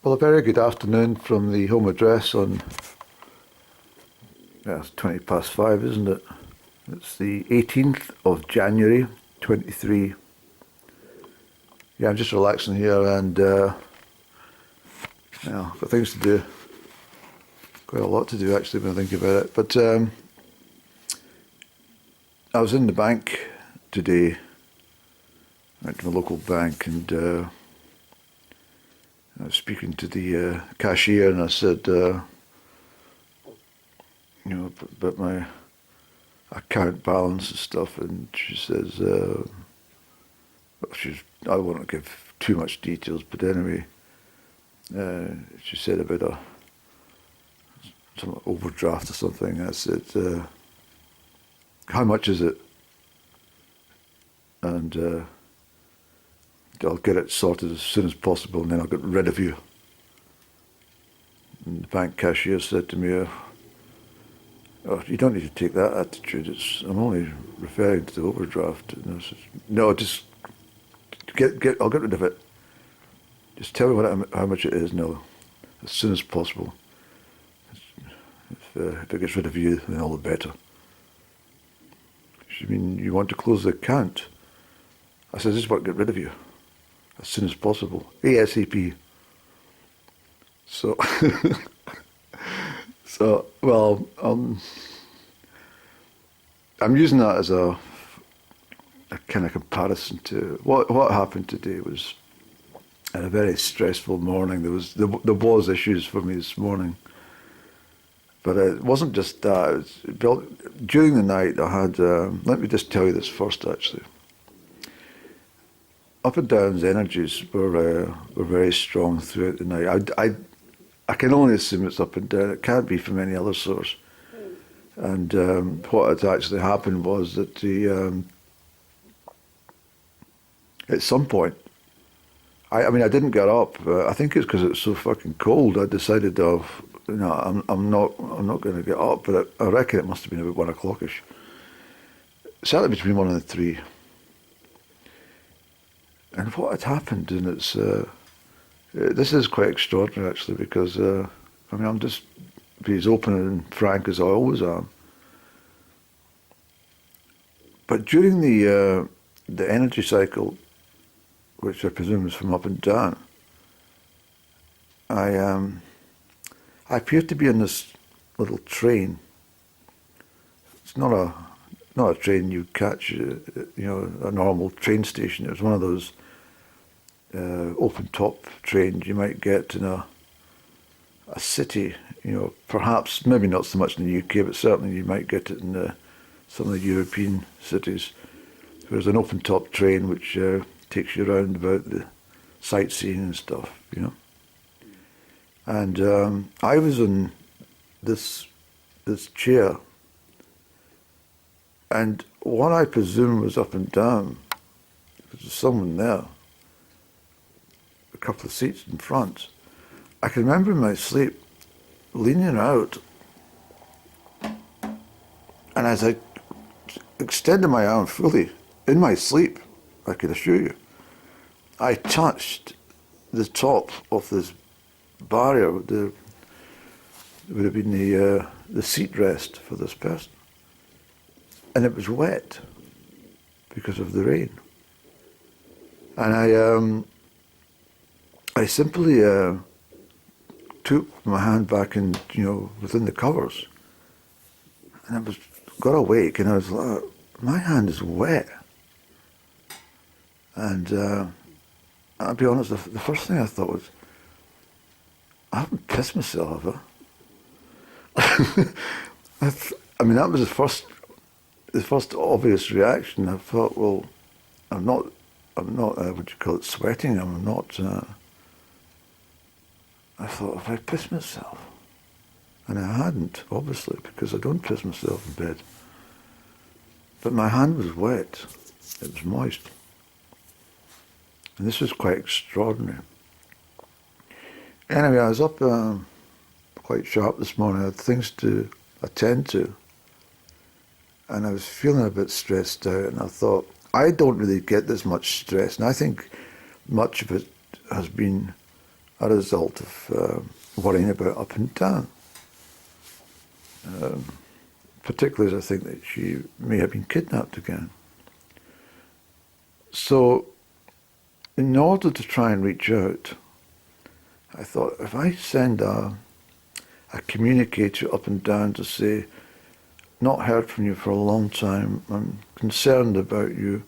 Well, a very good afternoon from the home address on, it's 5:20, isn't it? It's the 18th of January, 23. Yeah, I'm just relaxing here and, I've got things to do. Quite a lot to do, actually, when I think about it. But I was in the bank today. I went to my local bank and I was speaking to the cashier and I said, about my account balance and stuff, and she says, I won't give too much details, but anyway, she said about some overdraft or something. I said, how much is it? And I'll get it sorted as soon as possible, and then I'll get rid of you. And the bank cashier said to me, oh, you don't need to take that attitude. I'm only referring to the overdraft. And I said, no, just I'll get rid of it. Just tell me how much it is now, as soon as possible. If it gets rid of you, then all the better. She mean, you want to close the account? I said, I just want to get rid of you as soon as possible, ASAP. So, I'm using that as a kind of comparison to what happened today. Was I had a very stressful morning. There was issues for me this morning, but it wasn't just that. During the night, I had. Let me just tell you this first, actually. Up and down's energies were very strong throughout the night. I can only assume it's up and down. It can't be from any other source. And what had actually happened was that at some point, I didn't get up. I think it's because it was so fucking cold. I decided, I'm not going to get up. But I reckon it must have been about 1 o'clock-ish. Certainly between 1 and 3. And what had happened, and this is quite extraordinary actually, because I'm just be as open and frank as I always am. But during the energy cycle, which I presume is from up and down, I appeared to be in this little train. It's not a train you catch, a normal train station. It was one of those open top trains you might get in a city, perhaps, maybe not so much in the UK, but certainly you might get it in some of the European cities. There's an open top train which takes you around about the sightseeing and stuff, And I was in this chair, and what I presume was up and down, there was someone there, a couple of seats in front. I can remember in my sleep leaning out, and as I extended my arm fully, in my sleep, I can assure you, I touched the top of this barrier. It would have been the seat rest for this person. And it was wet because of the rain. And I simply took my hand back in, within the covers. And I got awake and I was like, my hand is wet. And I'll be honest, the first thing I thought was, I haven't pissed myself, have I? That was the first obvious reaction. I thought, well, I'm not, what do you call it, sweating. I'm not, I thought, have I pissed myself? And I hadn't, obviously, because I don't piss myself in bed. But my hand was wet. It was moist. And this was quite extraordinary. Anyway, I was up quite sharp this morning. I had things to attend to. And I was feeling a bit stressed out, and I thought, I don't really get this much stress. And I think much of it has been a result of worrying about up and down. Particularly as I think that she may have been kidnapped again. So, in order to try and reach out, I thought, if I send a communique to Up and Down to say, not heard from you for a long time, I'm concerned about you,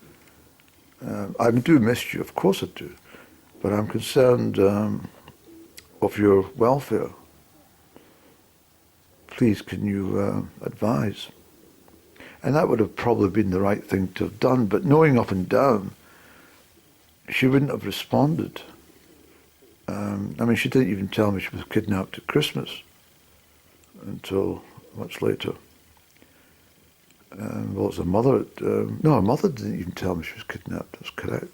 I do miss you, of course I do, but I'm concerned of your welfare. Please, can you advise? And that would have probably been the right thing to have done, but knowing Up and Down, she wouldn't have responded. I mean, she didn't even tell me she was kidnapped at Christmas until much later. Well, it's her mother. No, her mother didn't even tell me she was kidnapped. That's correct.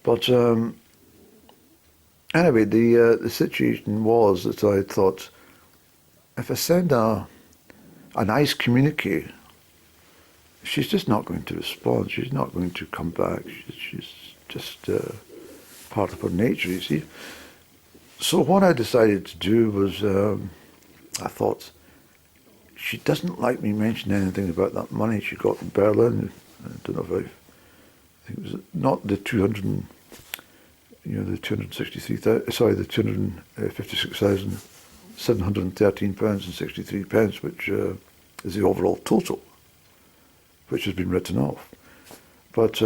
But anyway, the situation was that I thought, if I send a nice communique, she's just not going to respond. She's not going to come back. She's just part of her nature, you see. So what I decided to do was, I thought, she doesn't like me mentioning anything about that money she got in Berlin. I don't know if I think it was not the 256,713 pounds and 63 pence, which is the overall total, which has been written off. But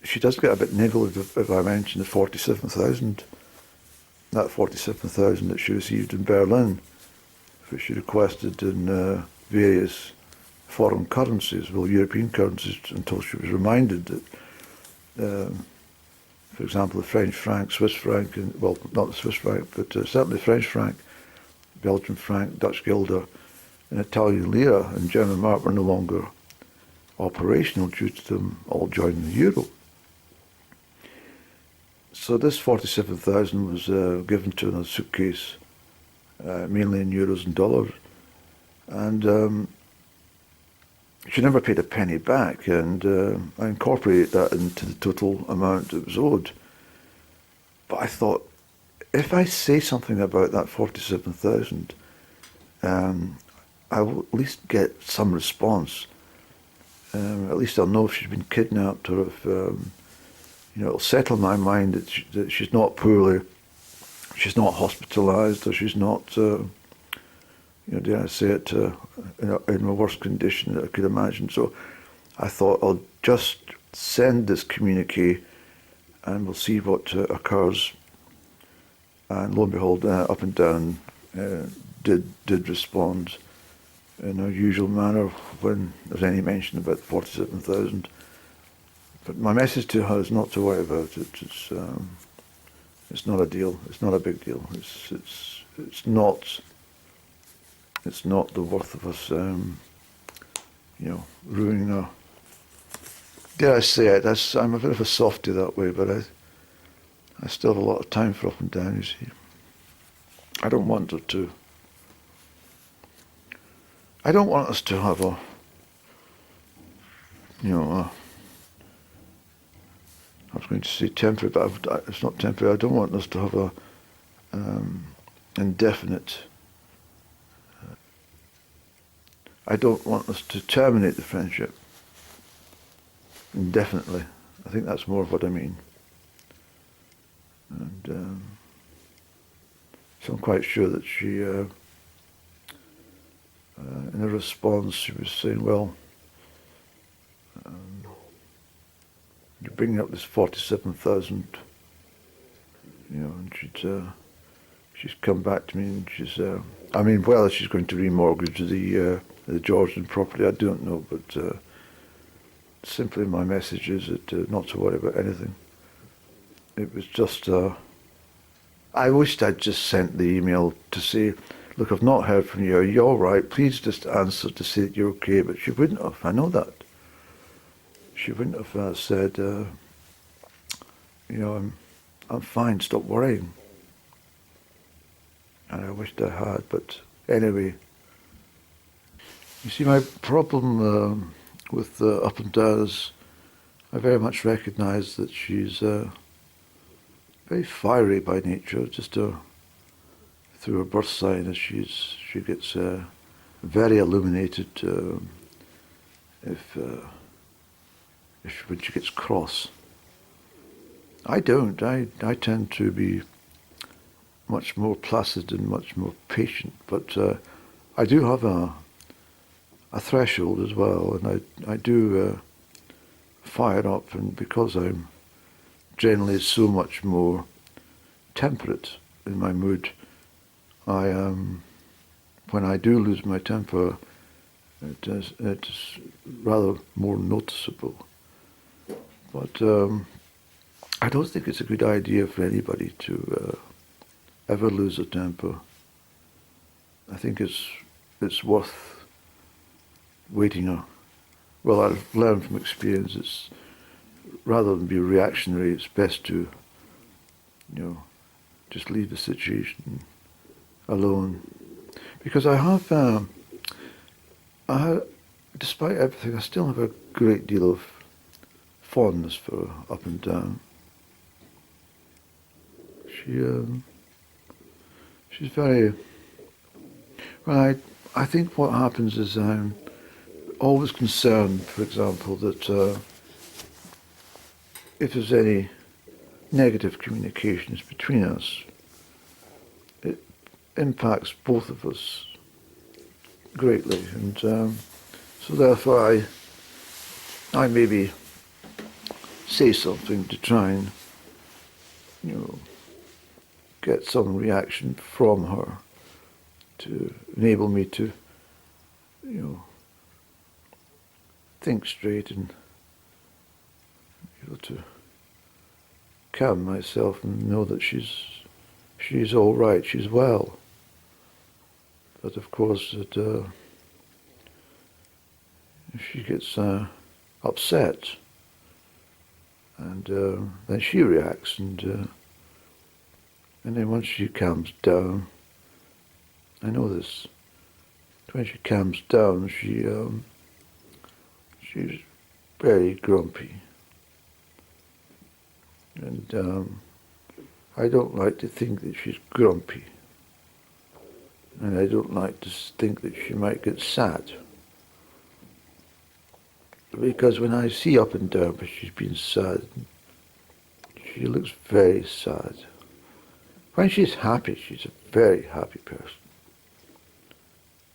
she does get a bit niggled if I mention the 47,000, that 47,000 that she received in Berlin, which she requested in various foreign currencies, well, European currencies, until she was reminded that, for example, the French franc, Swiss franc, and, well, not the Swiss franc, but certainly French franc, Belgian franc, Dutch guilder, and Italian lira and German mark were no longer operational due to them all joining the euro. So this 47,000 was given to in a suitcase, mainly in euros and dollars, and she never paid a penny back, and I incorporated that into the total amount that was owed. But I thought, if I say something about that 47,000, I will at least get some response. At least I'll know if she's been kidnapped, or if it'll settle my mind that she's not poorly, she's not hospitalised, or she's not, dare I say it, in a worse condition that I could imagine. So I thought I'll just send this communique, and we'll see what occurs. And lo and behold, Up and Down did respond in her usual manner when there's any mention about 47,000. But my message to her is not to worry about it. It's not a deal. It's not a big deal. It's not the worth of us, ruining her. Dare I say it? I'm a bit of a softie that way, but I still have a lot of time for Up and Down. You see, I don't want her to. I don't want us to have a, I was going to say temporary, but it's not temporary. I don't want us to have a indefinite. I don't want us to terminate the friendship indefinitely. I think that's more of what I mean. And so I'm quite sure that she, in her response, she was saying, well, you're bringing up this 47,000, and she's come back to me, and she's, whether she's going to remortgage the Georgian property, I don't know, but simply my message is that not to worry about anything. It was just, I wished I'd just sent the email to say, look, I've not heard from you, are you all right? Please just answer to say that you're okay, but she wouldn't have, I know that. She wouldn't have said, I'm fine, stop worrying. And I wished I had, but anyway. You see, my problem with Up and Down is I very much recognise that she's very fiery by nature, just through her birth sign, as she gets very illuminated if when she gets cross. I don't. I tend to be much more placid and much more patient, but I do have a threshold as well, and I do fire up, and because I'm generally so much more temperate in my mood, when I do lose my temper, it's rather more noticeable. But I don't think it's a good idea for anybody to ever lose a temper. I think it's worth waiting. Well, I've learned from experience, it's rather than be reactionary, it's best to, just leave the situation alone. Because despite everything, I still have a great deal of fondness for her, Up and Down. She's very, well, I think what happens is I'm always concerned, for example, that if there's any negative communications between us, it impacts both of us greatly, and so therefore I maybe say something to try and get some reaction from her to enable me to think straight and to calm myself and know that she's all right, she's well. But of course, if she gets upset, and then she reacts, and then once she calms down, I know this. When she calms down, she's very grumpy, and I don't like to think that she's grumpy, and I don't like to think that she might get sad. Because when I see Up and Down, but she's been sad, she looks very sad. When she's happy, she's a very happy person.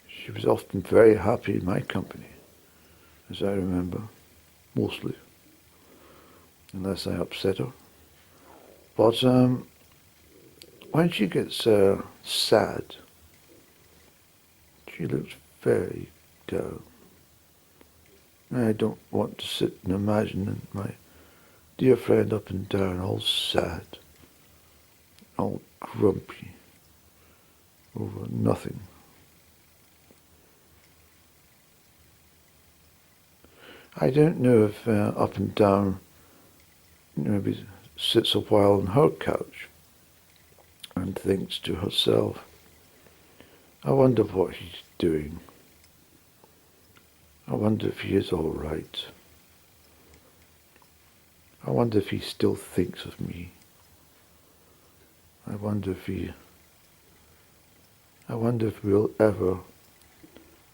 She was often very happy in my company, as I remember, mostly, unless I upset her. But when she gets sad, she looks very down. I don't want to sit and imagine my dear friend Up and Down all sad, all grumpy over nothing. I don't know if Up and Down maybe sits a while on her couch and thinks to herself, I wonder what he's doing. I wonder if he is all right. I wonder if he still thinks of me. I wonder if we'll ever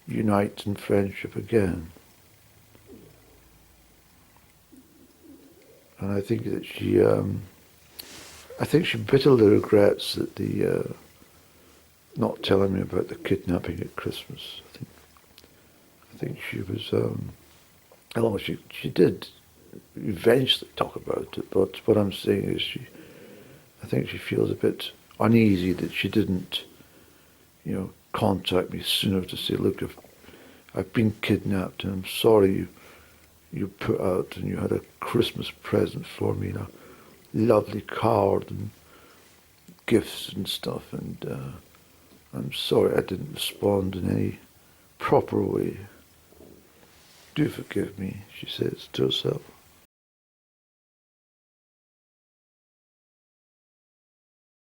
unite in friendship again. And I think that she bitterly regrets that the not telling me about the kidnapping at Christmas. I think she was, although she did eventually talk about it, but what I'm saying is I think she feels a bit uneasy that she didn't, contact me sooner to say, look, I've been kidnapped and I'm sorry you put out and you had a Christmas present for me and a lovely card and gifts and stuff, and I'm sorry I didn't respond in any proper way. Do forgive me, she says to herself.